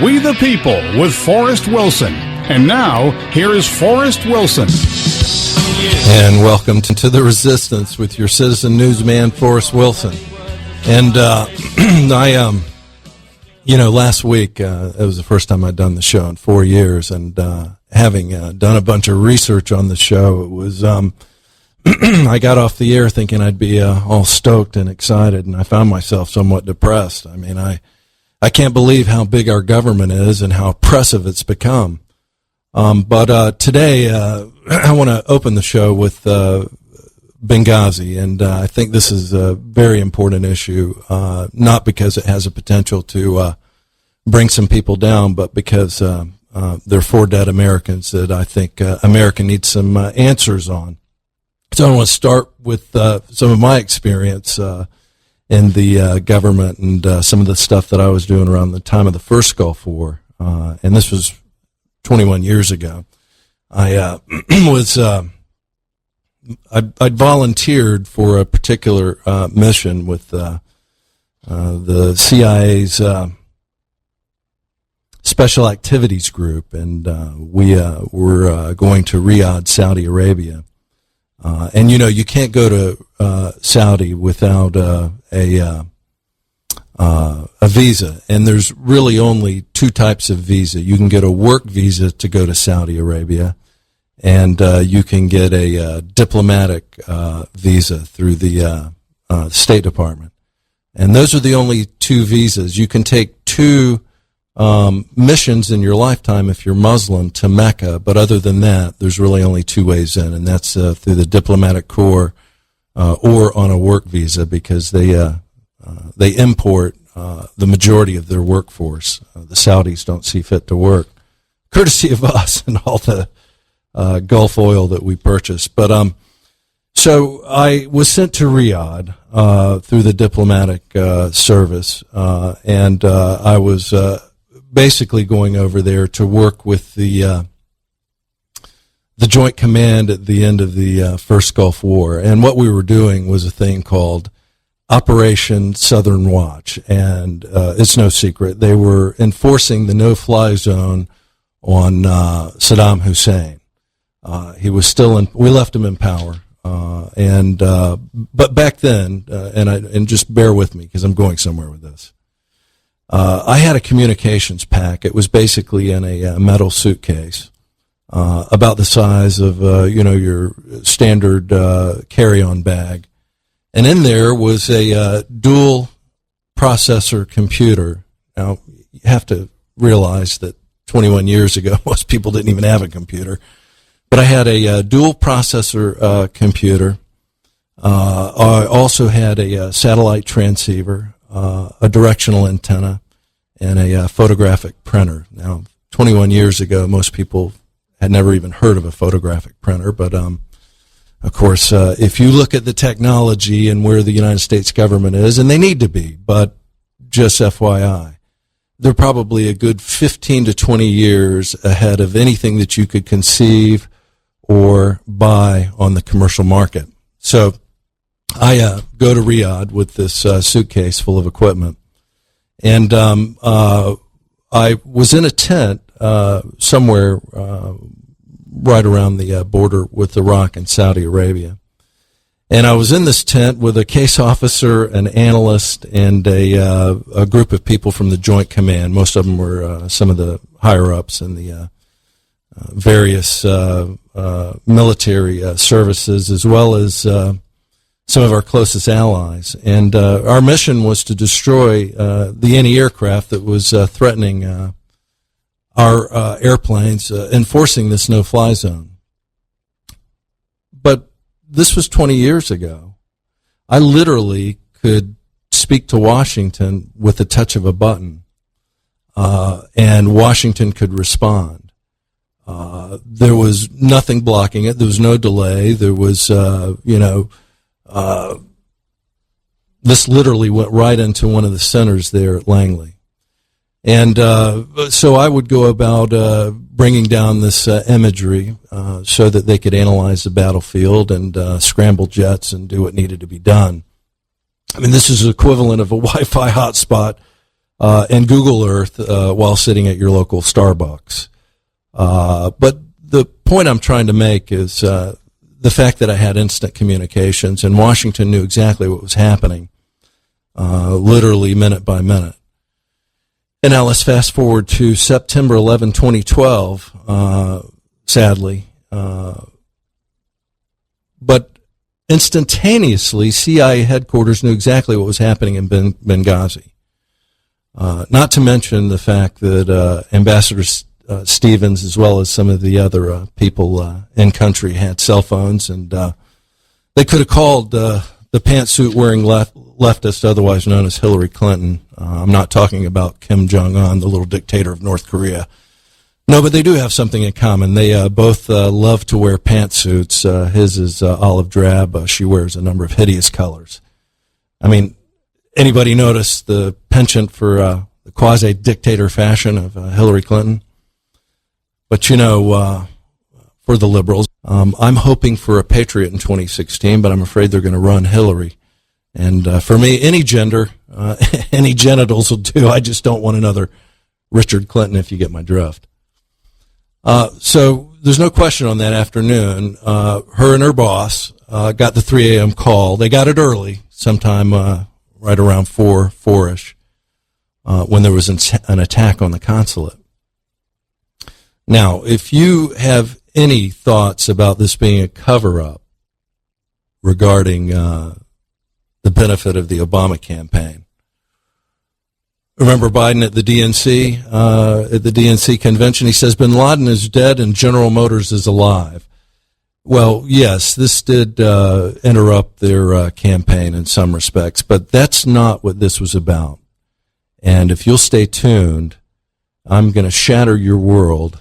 We the People with Forrest Wilson. And now, here is Forrest Wilson. And welcome to The Resistance with your citizen newsman, Forrest Wilson. And last week, it was the first time I'd done the show in 4 years, and having done a bunch of research on the show, it was, I got off the air thinking I'd be all stoked and excited, and I found myself somewhat depressed. I mean, I can't believe how big our government is and how oppressive it's become. But today, I want to open the show with Benghazi, and I think this is a very important issue, not because it has a potential to bring some people down, but because there are 4 dead Americans that I think America needs some answers on. So I want to start with some of my experience in the government and some of the stuff that I was doing around the time of the first Gulf War, and this was 21 years ago. I I'd volunteered for a particular mission with the CIA's Special Activities Group, and we were going to Riyadh, Saudi Arabia. And you can't go to Saudi without a visa, and there's really only 2 types of visa. You can get a work visa to go to Saudi Arabia, and you can get a diplomatic visa through the State Department. And those are the only 2 visas. You can take 2 missions in your lifetime if you're Muslim to Mecca, but other than that, there's really only 2 ways in, and that's through the diplomatic corps or on a work visa, because they import the majority of their workforce. The Saudis don't see fit to work, courtesy of us and all the Gulf oil that we purchased. But so I was sent to Riyadh through the diplomatic service, and I was basically going over there to work with the Joint Command at the end of the first Gulf War. And what we were doing was a thing called Operation Southern Watch, and it's no secret. They were enforcing the no-fly zone on Saddam Hussein. He was still in. We left him in power, but back then, and just bear with me because I'm going somewhere with this. I had a communications pack. It was basically in a metal suitcase, about the size of your standard carry-on bag. And in there was a dual processor computer. Now, you have to realize that 21 years ago, most people didn't even have a computer. But I had a dual processor computer. I also had a satellite transceiver, a directional antenna, and a photographic printer. Now, 21 years ago, most people had never even heard of a photographic printer, but of course, if you look at the technology and where the United States government is, and they need to be, but just FYI, they're probably a good 15 to 20 years ahead of anything that you could conceive or buy on the commercial market. So I go to Riyadh with this suitcase full of equipment, and I was in a tent somewhere right around the border with Iraq and Saudi Arabia. And I was in this tent with a case officer, an analyst, and a group of people from the Joint Command. Most of them were some of the higher-ups in the various military services, as well as some of our closest allies. And our mission was to destroy the anti-aircraft that was threatening our airplanes, enforcing this no-fly zone. But this was 20 years ago. I literally could speak to Washington with the touch of a button, and Washington could respond. There was nothing blocking it. There was no delay. There was, this literally went right into one of the centers there at Langley. And so I would go about bringing down this imagery so that they could analyze the battlefield and scramble jets and do what needed to be done. I mean, this is the equivalent of a Wi-Fi hotspot and Google Earth while sitting at your local Starbucks. But the point I'm trying to make is the fact that I had instant communications, and Washington knew exactly what was happening, literally minute by minute. And now let's fast forward to September 11, 2012, sadly. But instantaneously, CIA headquarters knew exactly what was happening in Benghazi. Not to mention the fact that Ambassador Stevens, as well as some of the other people in country, had cell phones, and they could have called the pantsuit-wearing leftist, otherwise known as Hillary Clinton. I'm not talking about Kim Jong-un, the little dictator of North Korea. No, but they do have something in common. They both love to wear pantsuits. His is olive drab. She wears a number of hideous colors. I mean, anybody notice the penchant for the quasi-dictator fashion of Hillary Clinton? But, for the liberals, I'm hoping for a patriot in 2016, but I'm afraid they're going to run Hillary. And for me, any gender, any genitals will do. I just don't want another Richard Clinton, if you get my drift. So there's no question on that afternoon. Her and her boss got the 3 a.m. call. They got it early, sometime right around 4-ish, when there was an attack on the consulate. Now, if you have any thoughts about this being a cover-up regarding the benefit of the Obama campaign, remember Biden at the DNC convention, he says bin Laden is dead and General Motors is alive. Well, yes, this did interrupt their campaign in some respects, but that's not what this was about. And if you'll stay tuned, I'm going to shatter your world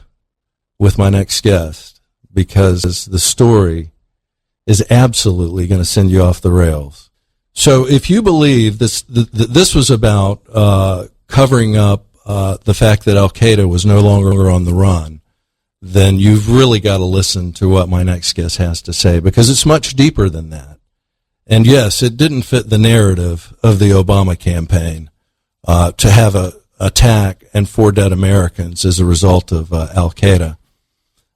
with my next guest, because the story is absolutely going to send you off the rails. So if you believe this was about covering up the fact that Al-Qaeda was no longer on the run, then you've really got to listen to what my next guest has to say, because it's much deeper than that. And yes, it didn't fit the narrative of the Obama campaign to have an attack and 4 dead Americans as a result of Al-Qaeda.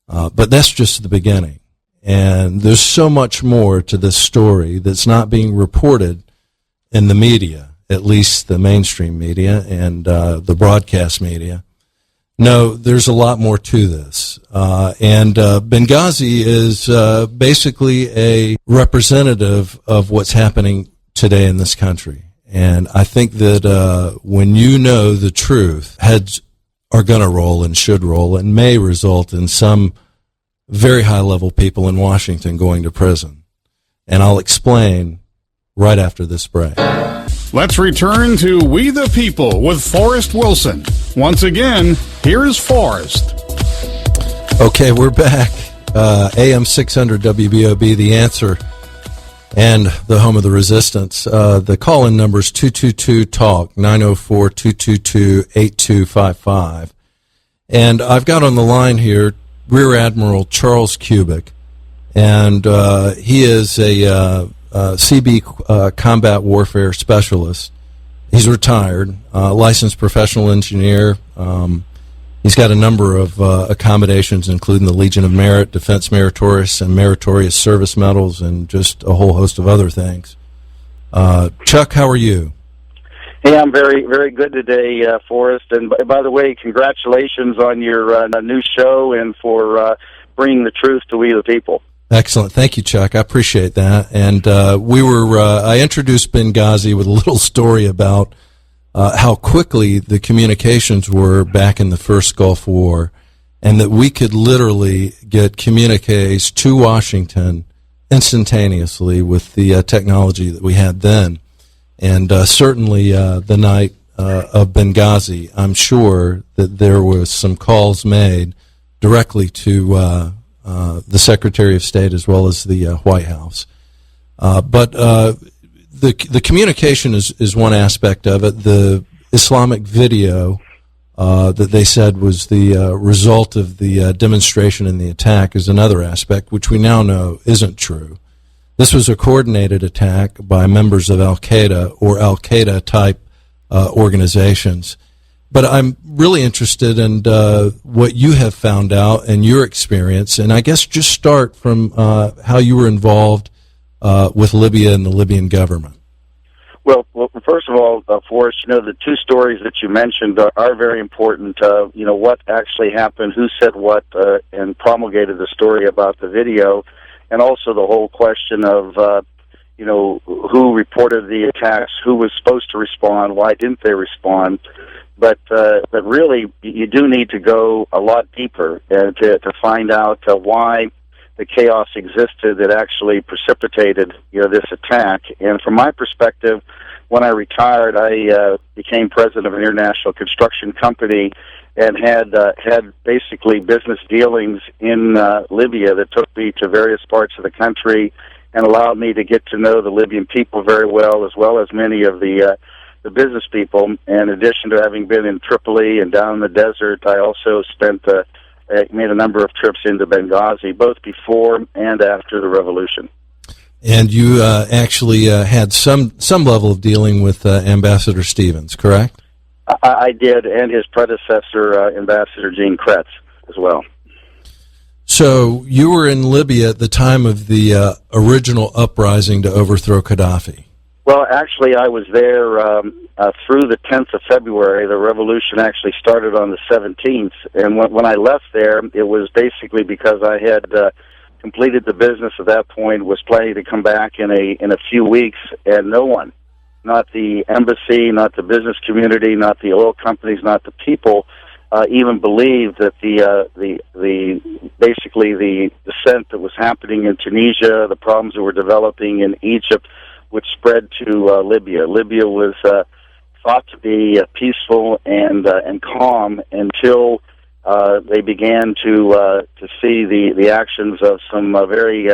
But that's just the beginning. And there's so much more to this story that's not being reported in the media, at least the mainstream media and the broadcast media. No, there's a lot more to this. And Benghazi is basically a representative of what's happening today in this country. And I think that when you know the truth, heads are going to roll and should roll, and may result in some very high-level people in Washington going to prison. And I'll explain right after this break. Let's return to We the People with Forrest Wilson. Once again, here's Forrest. Okay, we're back. AM 600 WBOB, The Answer, and the home of the resistance. The call-in number is 222-TALK, 904-222-8255. And I've got on the line here Rear Admiral Charles Kubik, and he is a CB combat warfare specialist. He's retired, licensed professional engineer. He's got a number of accommodations, including the Legion of Merit, Defense Meritorious, and Meritorious Service Medals, and just a whole host of other things. Chuck, how are you? Hey, I'm very, very good today, Forrest. And by the way, congratulations on your new show and for bringing the truth to We the People. Excellent. Thank you, Chuck. I appreciate that. And I introduced Benghazi with a little story about how quickly the communications were back in the first Gulf War, and that we could literally get communiques to Washington instantaneously with the technology that we had then. And certainly the night of Benghazi, I'm sure that there was some calls made directly to the Secretary of State as well as the White House. But the communication is one aspect of it. The Islamic video that they said was the result of the demonstration and the attack is another aspect, which we now know isn't true. This was a coordinated attack by members of Al-Qaeda or Al-Qaeda type organizations. But I'm really interested in what you have found out and your experience, and I guess just start from how you were involved with Libya and the Libyan government. Well, first of all, Forrest, the two stories that you mentioned are very important. What actually happened, who said what, and promulgated the story about the video, and also the whole question of, who reported the attacks, who was supposed to respond, why didn't they respond. But really, you do need to go a lot deeper to find out why the chaos existed that actually precipitated this attack. And from my perspective, when I retired, I became president of an international construction company and had basically business dealings in Libya that took me to various parts of the country and allowed me to get to know the Libyan people very well, as well as many of the business people. In addition to having been in Tripoli and down in the desert, I also made a number of trips into Benghazi, both before and after the revolution. And you actually had some level of dealing with Ambassador Stevens, correct? I did, and his predecessor, Ambassador Jean Kretz, as well. So you were in Libya at the time of the original uprising to overthrow Gaddafi. Well, actually, I was there through the 10th of February. The revolution actually started on the 17th, and when I left there, it was basically because I had completed the business at that point, was planning to come back in a few weeks, and no one, not the embassy, not the business community, not the oil companies, not the people, even believed that basically the descent that was happening in Tunisia, the problems that were developing in Egypt, would spread to Libya. Libya was thought to be peaceful and calm until they began to see the actions of some very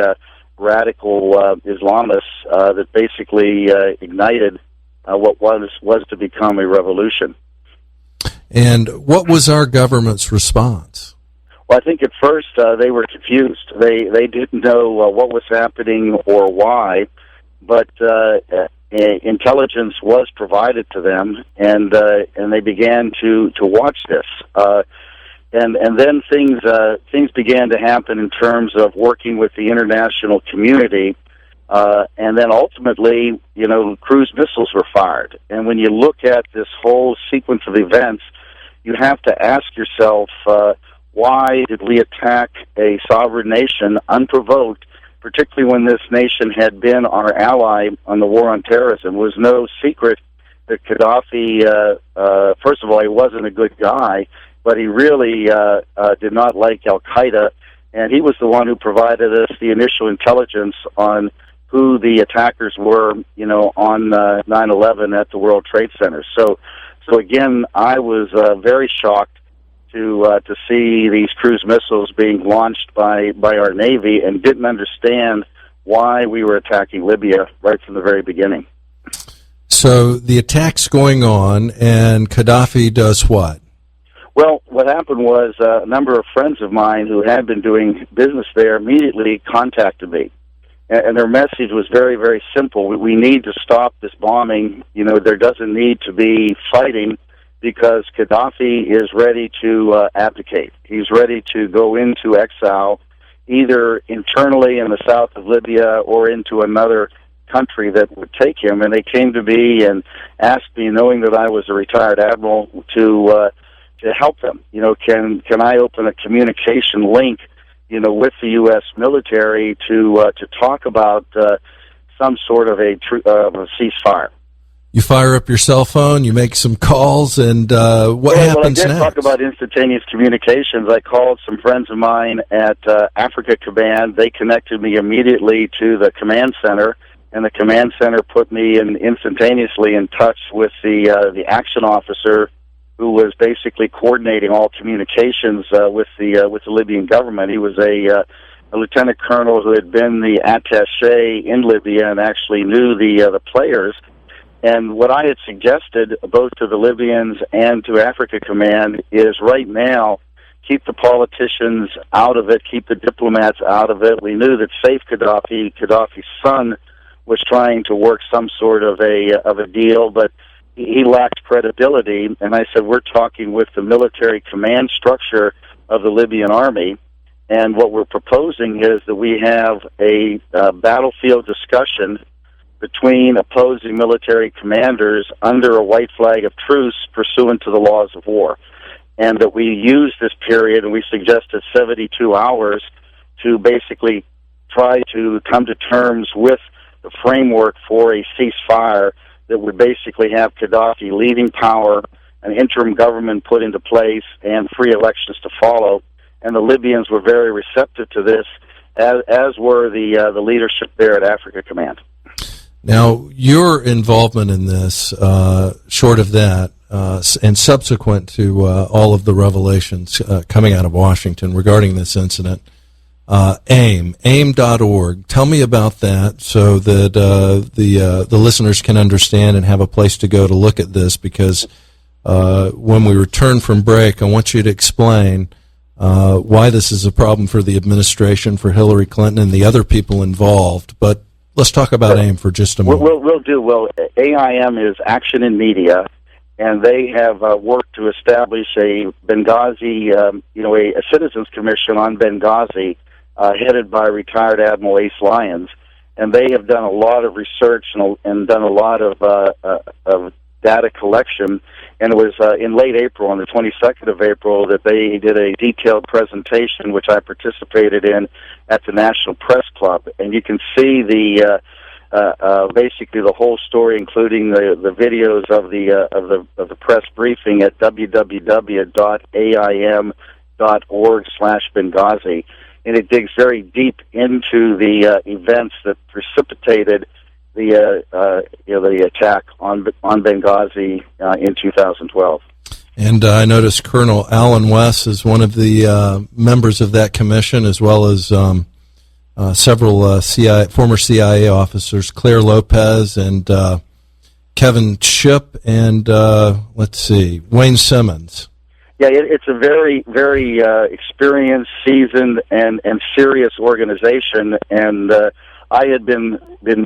radical Islamists that basically ignited what was to become a revolution. And what was our government's response? Well, I think at first they were confused. They didn't know what was happening or why, but intelligence was provided to them, and they began to watch this. And then things began to happen in terms of working with the international community, and then ultimately, cruise missiles were fired. And when you look at this whole sequence of events, you have to ask yourself, why did we attack a sovereign nation unprovoked, particularly when this nation had been our ally on the war on terrorism? It was no secret that Gaddafi, first of all, he wasn't a good guy, but he really did not like Al-Qaeda, and he was the one who provided us the initial intelligence on who the attackers were, on 9/11 at the World Trade Center. So again, I was very shocked to see these cruise missiles being launched by our Navy, and didn't understand why we were attacking Libya right from the very beginning. So the attack's going on, and Gaddafi does what? Well, what happened was a number of friends of mine who had been doing business there immediately contacted me. And their message was very, very simple. We need to stop this bombing. There doesn't need to be fighting because Gaddafi is ready to abdicate. He's ready to go into exile, either internally in the south of Libya or into another country that would take him. And they came to me and asked me, knowing that I was a retired admiral, to help them. Can I open a communication link, with the U.S. military to talk about some sort of a ceasefire? You fire up your cell phone, you make some calls, and what happens next? Well, I did talk about instantaneous communications. I called some friends of mine at Africa Command. They connected me immediately to the command center, and the command center put me instantaneously in touch with the action officer, who was basically coordinating all communications with the Libyan government. He was a lieutenant colonel who had been the attaché in Libya and actually knew the players. And what I had suggested, both to the Libyans and to Africa Command, is right now, keep the politicians out of it, keep the diplomats out of it. We knew that Saif Gaddafi's son, was trying to work some sort of a deal, but he lacked credibility, and I said, we're talking with the military command structure of the Libyan army, and what we're proposing is that we have a battlefield discussion between opposing military commanders under a white flag of truce pursuant to the laws of war, and that we use this period, and we suggested 72 hours, to basically try to come to terms with the framework for a ceasefire that would basically have Gaddafi leaving power, an interim government put into place, and free elections to follow. And the Libyans were very receptive to this, as were the leadership there at Africa Command. Now, your involvement in this, short of that, and subsequent to all of the revelations coming out of Washington regarding this incident, AIM.org. Tell me about that so that the listeners can understand and have a place to go to look at this, because when we return from break, I want you to explain why this is a problem for the administration, for Hillary Clinton, and the other people involved. But let's talk about AIM for just a moment. We'll do. Well, AIM is Action in Media, and they have worked to establish a Benghazi, a citizens commission on Benghazi, headed by retired Admiral Ace Lyons, and they have done a lot of research and done a lot of data collection. And it was in late April, on the 22nd of April, that they did a detailed presentation, which I participated in at the National Press Club. And you can see basically the whole story, including the videos of the press briefing at www.aim.org/Benghazi. And it digs very deep into the events that precipitated the attack on Benghazi in 2012. And I noticed Colonel Alan West is one of the members of that commission, as well as several former CIA officers, Claire Lopez and Kevin Shipp, and Wayne Simmons. Yeah, it's a very, very experienced, seasoned, and serious organization, and I had been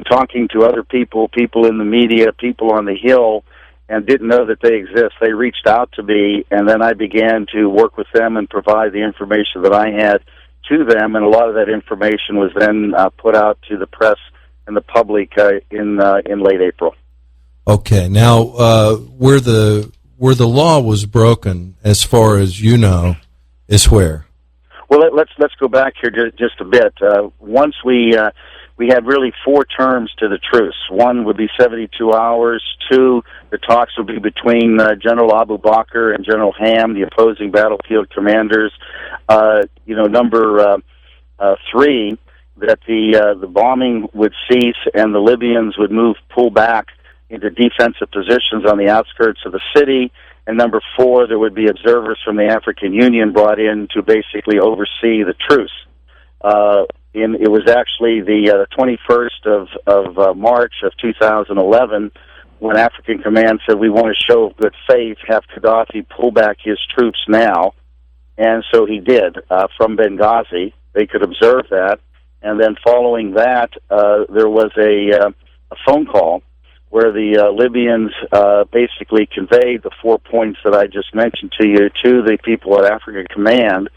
talking to other people in the media, people on the Hill, and didn't know that they exist. They reached out to me, and then I began to work with them and provide the information that I had to them, and a lot of that information was then put out to the press and the public in late April. Okay, now where the law was broken, as far as you know, is where? Well, let's go back here just a bit. Once we had really 4 terms to the truce. 1 would be 72 hours. 2, the talks would be between General Abu Bakr and General Ham, the opposing battlefield commanders. Number 3, that the bombing would cease and the Libyans would pull back into defensive positions on the outskirts of the city. And number 4, there would be observers from the African Union brought in to basically oversee the truce. It was actually the 21st of March of 2011 when African Command said, we want to show good faith, have Gaddafi pull back his troops now. And so he did from Benghazi. They could observe that. And then following that, there was a phone call where the Libyans basically conveyed the 4 points that I just mentioned to you to the people at Africa Command.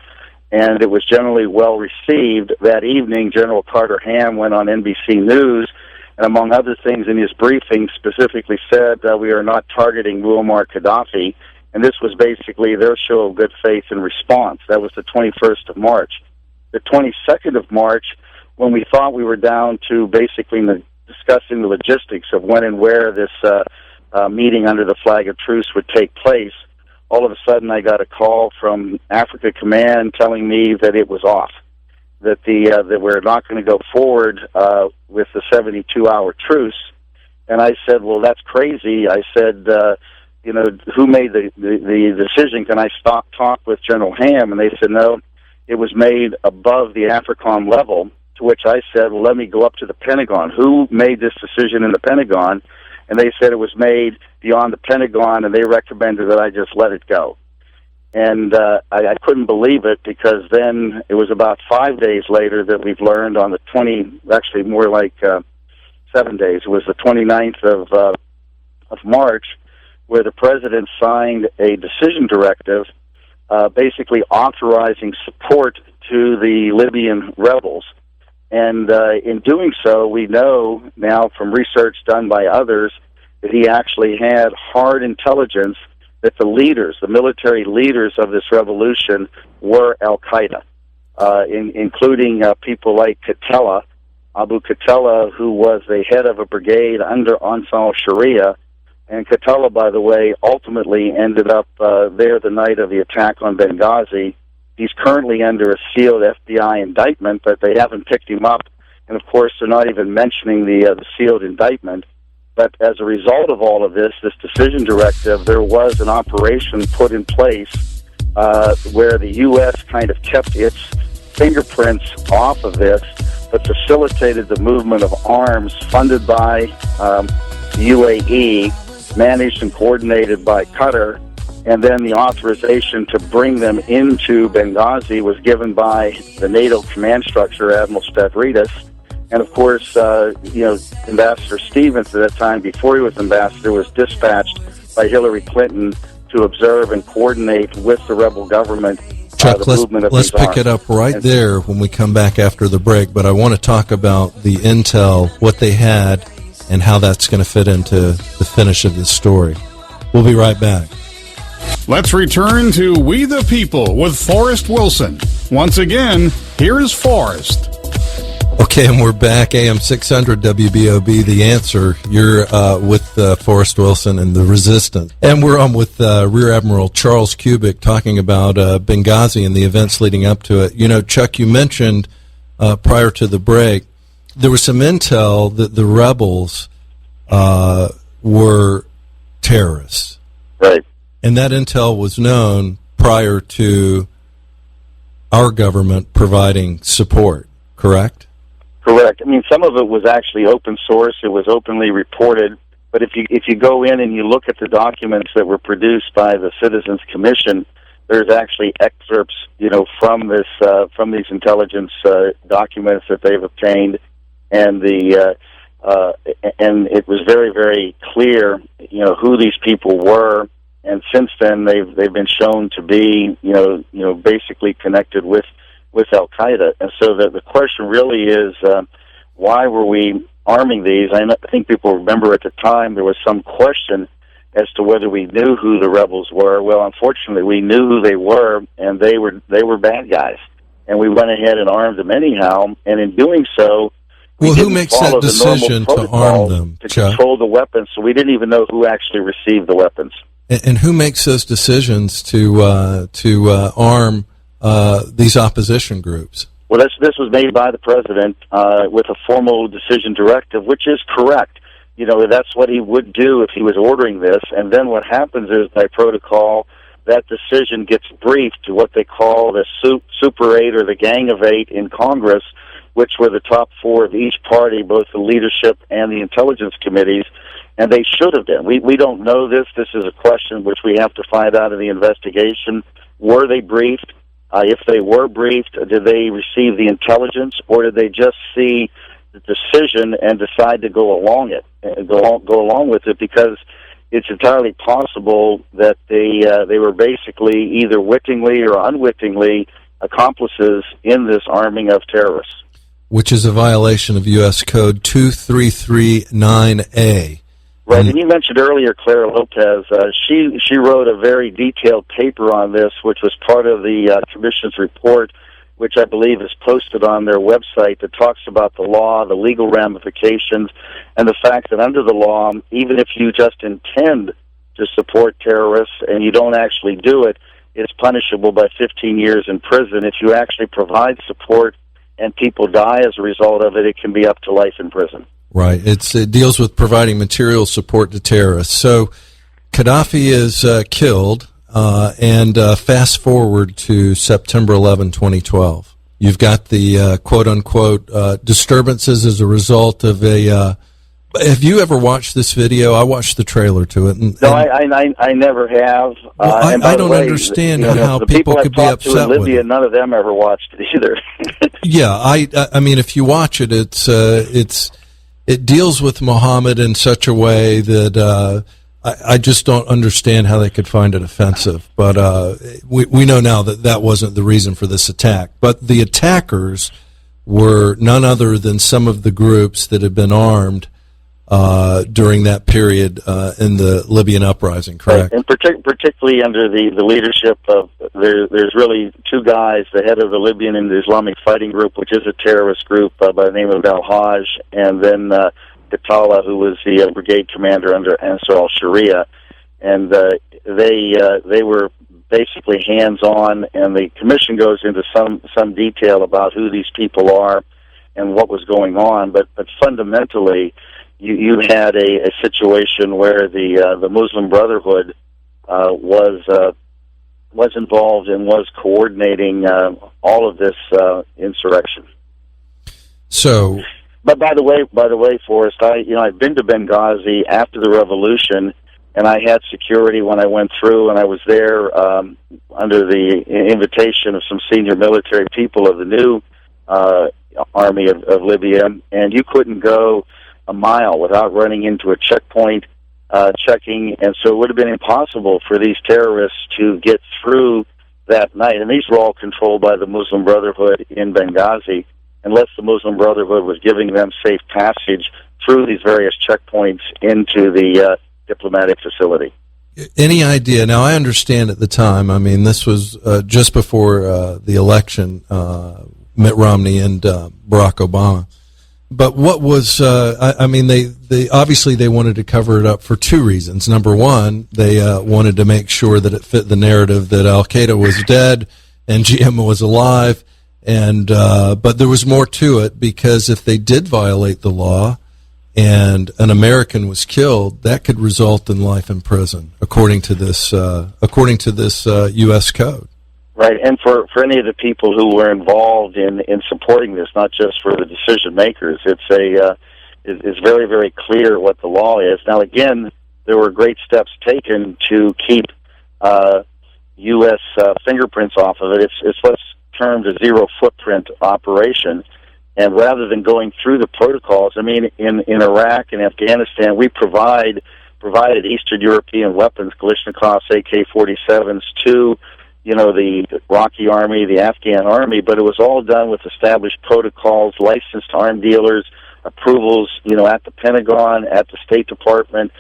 And it was generally well received. That evening, General Carter Ham went on NBC News, and among other things in his briefing specifically said that we are not targeting Muammar Gaddafi, and this was basically their show of good faith in response. That was the 21st of March. The 22nd of March, when we thought we were down to basically discussing the logistics of when and where this meeting under the flag of truce would take place, all of a sudden I got a call from Africa Command telling me that it was off, that that we're not going to go forward with the 72-hour truce. And I said, well, that's crazy. I said, who made the decision? Can I talk with General Ham? And they said, no, it was made above the AFRICOM level, to which I said, well, let me go up to the Pentagon. Who made this decision in the Pentagon? And they said it was made beyond the Pentagon, and they recommended that I just let it go. And I couldn't believe it, because then it was about 5 days later that we've learned on the 7 days. It was the 29th of March where the president signed a decision directive basically authorizing support to the Libyan rebels. And in doing so, we know now from research done by others that he actually had hard intelligence that the leaders, the military leaders of this revolution, were Al-Qaeda, including people like Qatala, Abu Qatala, who was the head of a brigade under Ansar al-Sharia. And Qatala, by the way, ultimately ended up there the night of the attack on Benghazi. He's currently under a sealed FBI indictment, but they haven't picked him up. And, of course, they're not even mentioning the sealed indictment. But as a result of all of this decision directive, there was an operation put in place where the U.S. kind of kept its fingerprints off of this, but facilitated the movement of arms funded by the UAE, managed and coordinated by Qatar, and then the authorization to bring them into Benghazi was given by the NATO command structure, Admiral Stavridis. And, of course, Ambassador Stevens at that time, before he was ambassador, was dispatched by Hillary Clinton to observe and coordinate with the rebel government Chuck, let's pick it up right there when we come back after the break. But I want to talk about the intel, what they had, and how that's going to fit into the finish of this story. We'll be right back. Let's return to We the People with Forrest Wilson. Once again, here is Forrest. Okay, and we're back. AM 600 WBOB, The Answer. You're with Forrest Wilson and the Resistance. And we're on with Rear Admiral Charles Kubik talking about Benghazi and the events leading up to it. You know, Chuck, you mentioned prior to the break, there was some intel that the rebels were terrorists. Right. And that intel was known prior to our government providing support, correct? Correct. I mean, some of it was actually open source. It was openly reported. But if you go in and you look at the documents that were produced by the Citizens Commission, there's actually excerpts, from these intelligence documents that they've obtained, and and it was very, very clear, who these people were. And since then, they've been shown to be, basically connected with Al-Qaeda. And so the question really is, why were we arming these? I think people remember at the time there was some question as to whether we knew who the rebels were. Well, unfortunately, we knew who they were, and they were bad guys. And we went ahead and armed them anyhow. And in doing so, who makes that decision to arm them, to Chuck? Control the weapons, so we didn't even know who actually received the weapons. And who makes those decisions to arm these opposition groups? Well, this was made by the president with a formal decision directive, which is correct. That's what he would do if he was ordering this. And then what happens is, by protocol, that decision gets briefed to what they call the Super 8 or the Gang of 8 in Congress, which were the top four of each party, both the leadership and the intelligence committees. And they should have been. We don't know this. This is a question which we have to find out in the investigation. Were they briefed? If they were briefed, did they receive the intelligence, or did they just see the decision and decide to go along with it? Because it's entirely possible that they were basically either wittingly or unwittingly accomplices in this arming of terrorists. Which is a violation of U.S. Code 2339A. Right, and you mentioned earlier Clara Lopez. She wrote a very detailed paper on this, which was part of the Commission's report, which I believe is posted on their website, that talks about the law, the legal ramifications, and the fact that under the law, even if you just intend to support terrorists and you don't actually do it, it's punishable by 15 years in prison. If you actually provide support and people die as a result of it, it can be up to life in prison. Right. It deals with providing material support to terrorists. So Gaddafi is killed, and fast forward to September 11, 2012. You've got the quote-unquote disturbances as a result of a... have you ever watched this video? I watched the trailer to it. No, I never have. Well, I don't understand how people could be upset with Libya, it. None of them ever watched it either. Yeah, I mean, if you watch it, it deals with Muhammad in such a way that I just don't understand how they could find it offensive. But we know now that that wasn't the reason for this attack. But the attackers were none other than some of the groups that had been armed during that period in the Libyan uprising, correct? Right. And particularly under the leadership of, there's really two guys, the head of the Libyan and the Islamic Fighting Group, which is a terrorist group by the name of Al-Hajj, and then Qatala, who was the brigade commander under Ansar al-Sharia. And they were basically hands-on, and the commission goes into some detail about who these people are and what was going on, but fundamentally, you had a situation where the Muslim Brotherhood was involved and was coordinating all of this insurrection. So, but by the way, Forrest, I've been to Benghazi after the revolution, and I had security when I went through, and I was there under the invitation of some senior military people of the new army of Libya, and you couldn't go a mile without running into a checkpoint, checking, and so it would have been impossible for these terrorists to get through that night. And these were all controlled by the Muslim Brotherhood in Benghazi, unless the Muslim Brotherhood was giving them safe passage through these various checkpoints into the diplomatic facility. Any idea? Now, I understand at the time, I mean, this was just before the election, Mitt Romney and Barack Obama. But what was, I mean, they obviously they wanted to cover it up for two reasons. Number one, they wanted to make sure that it fit the narrative that Al-Qaeda was dead and GM was alive. And but there was more to it, because if they did violate the law and an American was killed, that could result in life in prison, according to this U.S. code. Right, and for any of the people who were involved in supporting this, not just for the decision makers, it's very, very clear what the law is. Now, again, there were great steps taken to keep U.S. fingerprints off of it. It's what's termed a zero footprint operation. And rather than going through the protocols, I mean, in Iraq and Afghanistan, we provided Eastern European weapons, Kalashnikovs, AK-47s, to the Iraqi army, the Afghan army, but it was all done with established protocols, licensed arm dealers, approvals, at the Pentagon, at the State Department,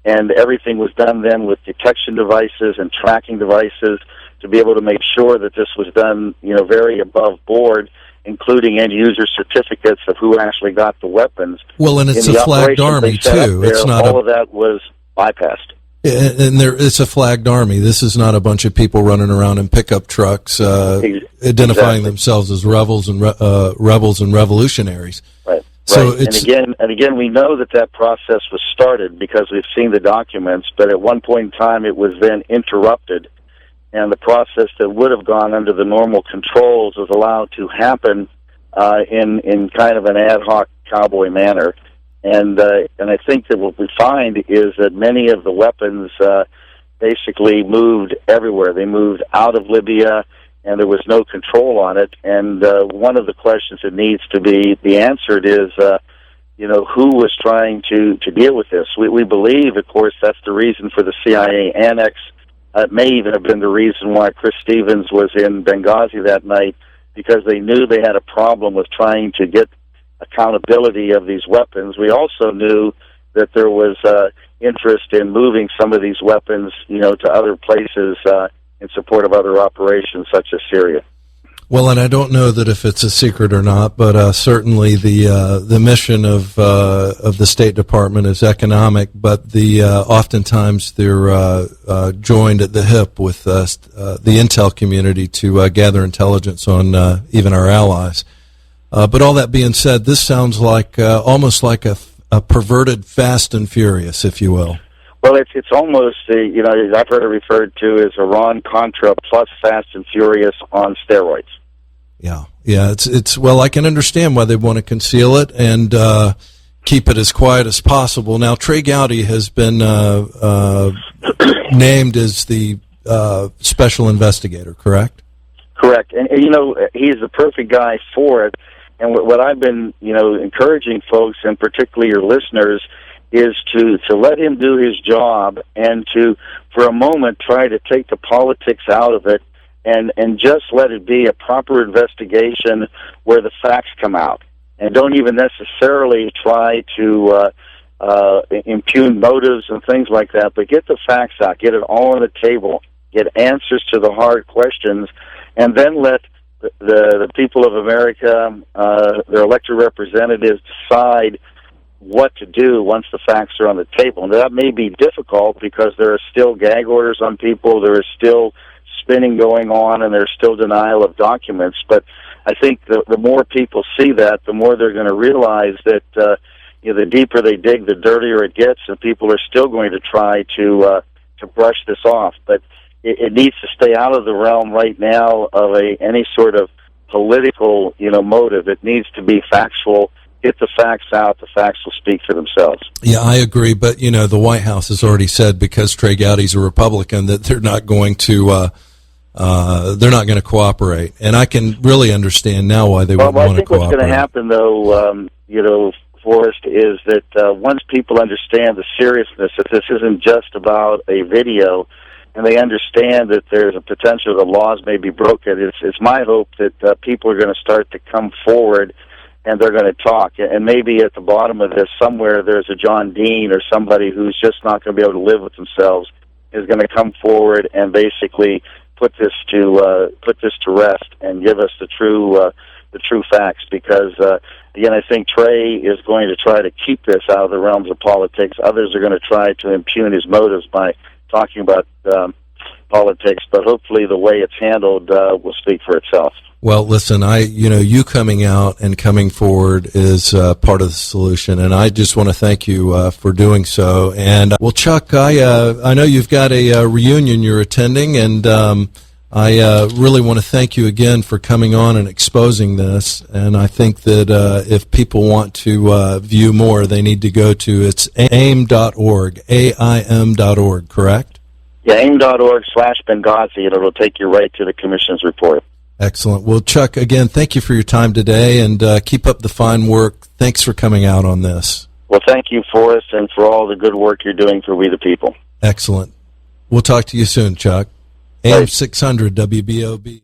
and everything was done then with detection devices and tracking devices to be able to make sure that this was done, very above board, including end-user certificates of who actually got the weapons. Well, and it's a flagged army, too. It's not all of that was bypassed. And it's a flagged army. This is not a bunch of people running around in pickup trucks identifying themselves as rebels and revolutionaries. Right. So and again, we know that process was started because we've seen the documents, but at one point in time it was then interrupted, and the process that would have gone under the normal controls was allowed to happen in kind of an ad hoc cowboy manner. And I think that what we find is that many of the weapons basically moved everywhere. They moved out of Libya, and there was no control on it. And one of the questions that needs to be answered is, who was trying to deal with this? We believe, of course, that's the reason for the CIA annex. It may even have been the reason why Chris Stevens was in Benghazi that night, because they knew they had a problem with trying to get accountability of these weapons. We also knew that there was interest in moving some of these weapons, to other places in support of other operations such as Syria. Well, and I don't know that if it's a secret or not, but certainly the mission of the State Department is economic, but oftentimes they're joined at the hip with the intel community to gather intelligence on even our allies. But all that being said, this sounds like almost like a perverted Fast and Furious, if you will. Well, it's almost, I've heard it referred to as Iran-Contra plus Fast and Furious on steroids. Yeah. It's well, I can understand why they want to conceal it and keep it as quiet as possible. Now, Trey Gowdy has been named as the special investigator, correct? Correct. And he's the perfect guy for it. And what I've been, encouraging folks, and particularly your listeners, is to let him do his job and to, for a moment, try to take the politics out of it and just let it be a proper investigation where the facts come out. And don't even necessarily try to impugn motives and things like that, but get the facts out, get it all on the table, get answers to the hard questions, and then let the people of America, their elected representatives, decide what to do once the facts are on the table. And that may be difficult because there are still gag orders on people, there is still spinning going on, and there's still denial of documents. But I think the more people see that, the more they're going to realize that the deeper they dig, the dirtier it gets, and people are still going to try to brush this off. But it needs to stay out of the realm right now of any sort of political motive. It needs to be factual. Get the facts out. The facts will speak for themselves. Yeah, I agree. But the White House has already said, because Trey Gowdy's a Republican, that they're not going to cooperate. And I can really understand now why they wouldn't want to cooperate. I think what's going to happen, though, Forrest, is that once people understand the seriousness, that this isn't just about a video, and they understand that there's a potential that laws may be broken, it's my hope that people are going to start to come forward and they're going to talk. And maybe at the bottom of this, somewhere there's a John Dean or somebody who's just not going to be able to live with themselves is going to come forward and basically put this to rest and give us the true facts. Because again, I think Trey is going to try to keep this out of the realms of politics. Others are going to try to impugn his motives by talking about politics, but hopefully the way it's handled will speak for itself. Well, listen, you coming out and coming forward is part of the solution, and I just want to thank you for doing so. And well, Chuck, I know you've got a reunion you're attending, and I really want to thank you again for coming on and exposing this. And I think that if people want to view more, they need to go to aim.org, AIM.org, correct? Yeah, aim.org/Benghazi, and it'll take you right to the Commission's report. Excellent. Well, Chuck, again, thank you for your time today, and keep up the fine work. Thanks for coming out on this. Well, thank you, Forrest, and for all the good work you're doing for We the People. Excellent. We'll talk to you soon, Chuck. AM 600 WBOB.